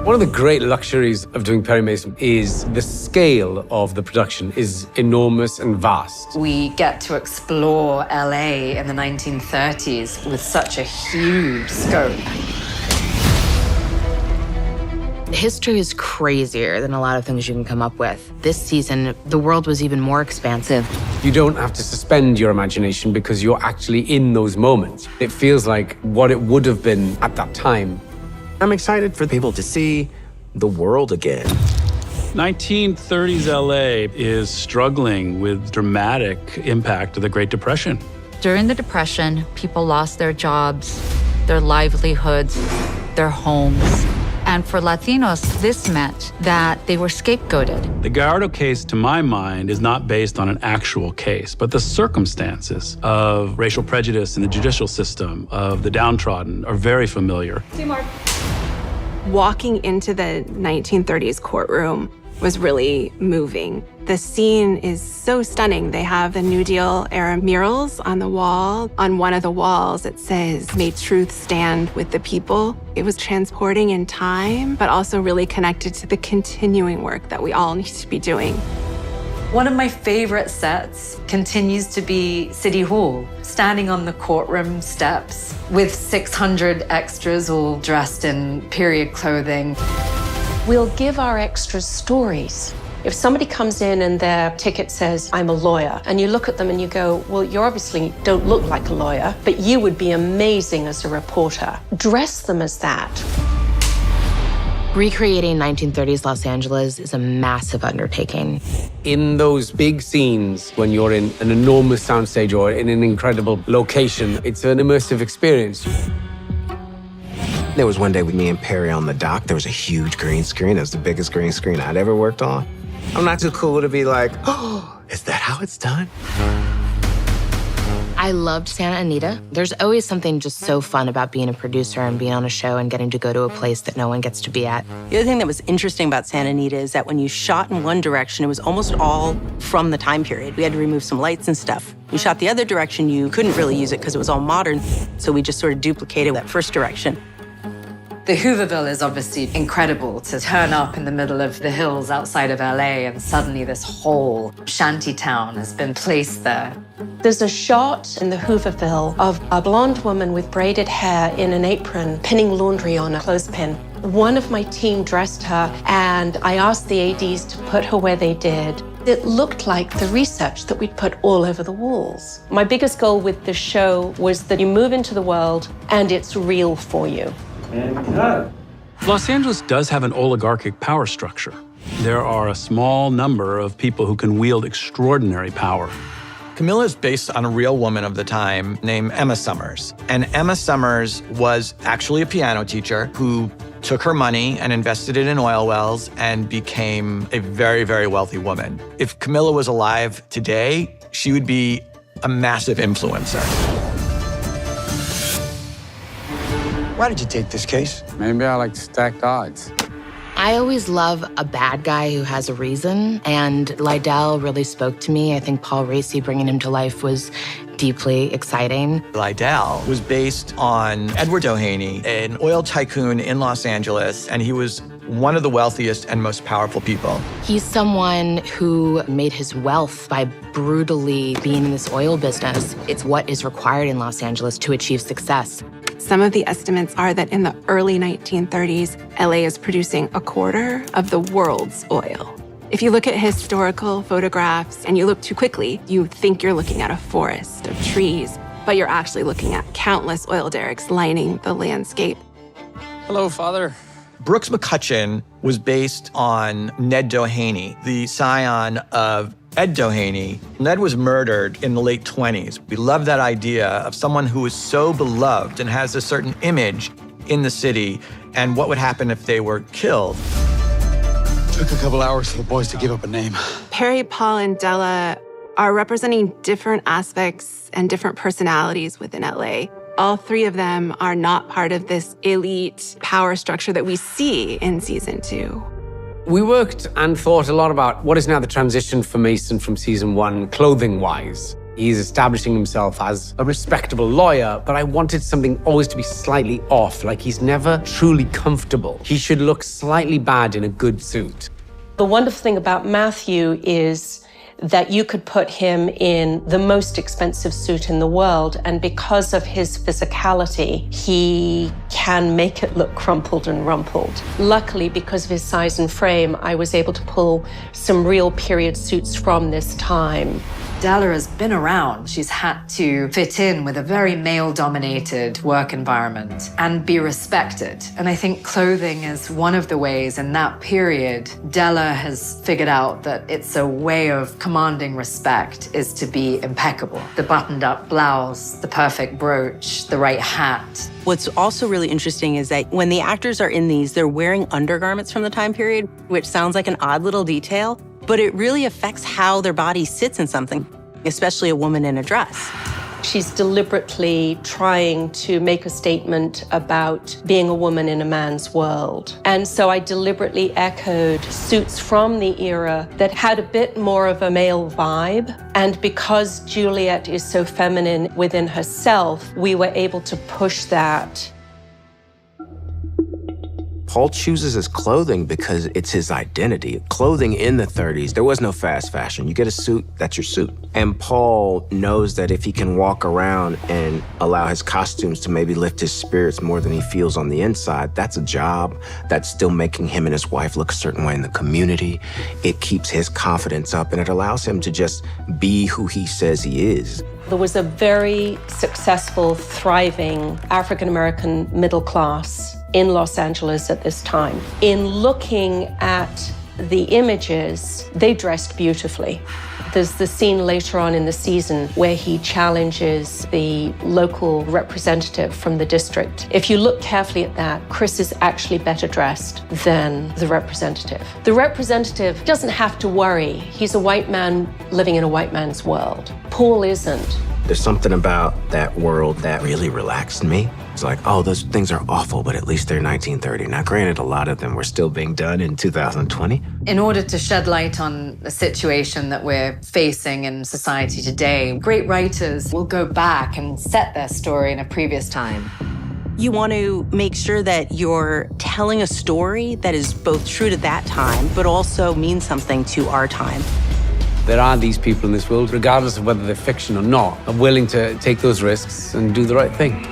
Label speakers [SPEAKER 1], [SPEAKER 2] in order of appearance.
[SPEAKER 1] One of the great luxuries of doing Perry Mason is the scale of the production is enormous and vast.
[SPEAKER 2] We get to explore LA in the 1930s with such a huge scope.
[SPEAKER 3] History is crazier than a lot of things you can come up with. This season, the world was even more expansive.
[SPEAKER 1] You don't have to suspend your imagination because you're actually in those moments. It feels like what it would have been at that time.
[SPEAKER 4] I'm excited for people to see the world again.
[SPEAKER 5] 1930s LA is struggling with dramatic impact of the Great Depression.
[SPEAKER 6] During the Depression, people lost their jobs, their livelihoods, their homes. And for Latinos, this meant that they were scapegoated.
[SPEAKER 5] The Gallardo case, to my mind, is not based on an actual case, but the circumstances of racial prejudice in the judicial system, of the downtrodden, are very familiar.
[SPEAKER 7] Walking into the 1930s courtroom was really moving. The scene is so stunning. They have the New Deal era murals on the wall. On one of the walls, it says, "May truth stand with the people." It was transporting in time, but also really connected to the continuing work that we all need to be doing.
[SPEAKER 2] One of my favorite sets continues to be City Hall, standing on the courtroom steps with 600 extras all dressed in period clothing.
[SPEAKER 8] We'll give our extras stories. If somebody comes in and their ticket says, "I'm a lawyer," and you look at them and you go, well, you obviously don't look like a lawyer, but you would be amazing as a reporter. Dress them as that.
[SPEAKER 3] Recreating 1930s Los Angeles is a massive undertaking.
[SPEAKER 1] In those big scenes, when you're in an enormous soundstage or in an incredible location, it's an immersive experience.
[SPEAKER 4] There was one day with me and Perry on the dock. There was a huge green screen. It was the biggest green screen I'd ever worked on. I'm not too cool to be like, oh, is that how it's done?
[SPEAKER 3] I loved Santa Anita. There's always something just so fun about being a producer and being on a show and getting to go to a place that no one gets to be at.
[SPEAKER 9] The other thing that was interesting about Santa Anita is that when you shot in one direction, it was almost all from the time period. We had to remove some lights and stuff. You shot the other direction, you couldn't really use it because it was all modern. So we just sort of duplicated that first direction.
[SPEAKER 2] The Hooverville is obviously incredible to turn up in the middle of the hills outside of LA and suddenly this whole shanty town has been placed there.
[SPEAKER 8] There's a shot in the Hooverville of a blonde woman with braided hair in an apron pinning laundry on a clothespin. One of my team dressed her and I asked the ADs to put her where they did. It looked like the research that we'd put all over the walls. My biggest goal with the show was that you move into the world and it's real for you.
[SPEAKER 1] And cut.
[SPEAKER 5] Los Angeles does have an oligarchic power structure. There are a small number of people who can wield extraordinary power.
[SPEAKER 10] Camilla is based on a real woman of the time named Emma Summers. And Emma Summers was actually a piano teacher who took her money and invested it in oil wells and became a very, very wealthy woman. If Camilla was alive today, she would be a massive influencer.
[SPEAKER 11] Why did you take this case?
[SPEAKER 1] Maybe I like stacked odds.
[SPEAKER 3] I always love a bad guy who has a reason, and Lydell really spoke to me. I think Paul Raci bringing him to life was deeply exciting.
[SPEAKER 10] Lydell was based on Edward Doheny, an oil tycoon in Los Angeles, and he was one of the wealthiest and most powerful people.
[SPEAKER 3] He's someone who made his wealth by brutally being in this oil business. It's what is required in Los Angeles to achieve success.
[SPEAKER 7] Some of the estimates are that in the early 1930s, LA is producing a quarter of the world's oil. If you look at historical photographs and you look too quickly, you think you're looking at a forest of trees, but you're actually looking at countless oil derricks lining the landscape.
[SPEAKER 1] Hello, Father.
[SPEAKER 10] Brooks McCutcheon was based on Ned Doheny, the scion of Ed Doheny. Ned was murdered in the late 20s. We love that idea of someone who is so beloved and has a certain image in the city, and what would happen if they were killed.
[SPEAKER 11] Took a couple hours for the boys to give up a name.
[SPEAKER 7] Perry, Paul, and Della are representing different aspects and different personalities within LA. All three of them are not part of this elite power structure that we see in season 2.
[SPEAKER 1] We worked and thought a lot about what is now the transition for Mason from season 1, clothing-wise. He's establishing himself as a respectable lawyer, but I wanted something always to be slightly off, like he's never truly comfortable. He should look slightly bad in a good suit.
[SPEAKER 8] The wonderful thing about Matthew is that you could put him in the most expensive suit in the world, and because of his physicality, he can make it look crumpled and rumpled. Luckily, because of his size and frame, I was able to pull some real period suits from this time.
[SPEAKER 2] Della has been around. She's had to fit in with a very male-dominated work environment and be respected. And I think clothing is one of the ways in that period Della has figured out that it's a way of commanding respect is to be impeccable. The buttoned-up blouse, the perfect brooch, the right hat.
[SPEAKER 9] What's also really interesting is that when the actors are in these, they're wearing undergarments from the time period, which sounds like an odd little detail, but it really affects how their body sits in something, especially a woman in a dress.
[SPEAKER 8] She's deliberately trying to make a statement about being a woman in a man's world. And so I deliberately echoed suits from the era that had a bit more of a male vibe. And because Juliet is so feminine within herself, we were able to push that.
[SPEAKER 4] Paul chooses his clothing because it's his identity. Clothing in the 30s, there was no fast fashion. You get a suit, that's your suit. And Paul knows that if he can walk around and allow his costumes to maybe lift his spirits more than he feels on the inside, that's a job that's still making him and his wife look a certain way in the community. It keeps his confidence up and it allows him to just be who he says he is.
[SPEAKER 8] There was a very successful, thriving African-American middle class in Los Angeles at this time. In looking at the images, they dressed beautifully. There's the scene later on in the season where he challenges the local representative from the district. If you look carefully at that, Chris is actually better dressed than the representative. The representative doesn't have to worry. He's a white man living in a white man's world. Paul isn't.
[SPEAKER 4] There's something about that world that really relaxed me. It's like, oh, those things are awful, but at least they're 1930. Now, granted, a lot of them were still being done in 2020.
[SPEAKER 2] In order to shed light on the situation that we're facing in society today, great writers will go back and set their story in a previous time.
[SPEAKER 9] You want to make sure that you're telling a story that is both true to that time, but also means something to our time.
[SPEAKER 1] There are these people in this world, regardless of whether they're fiction or not, are willing to take those risks and do the right thing.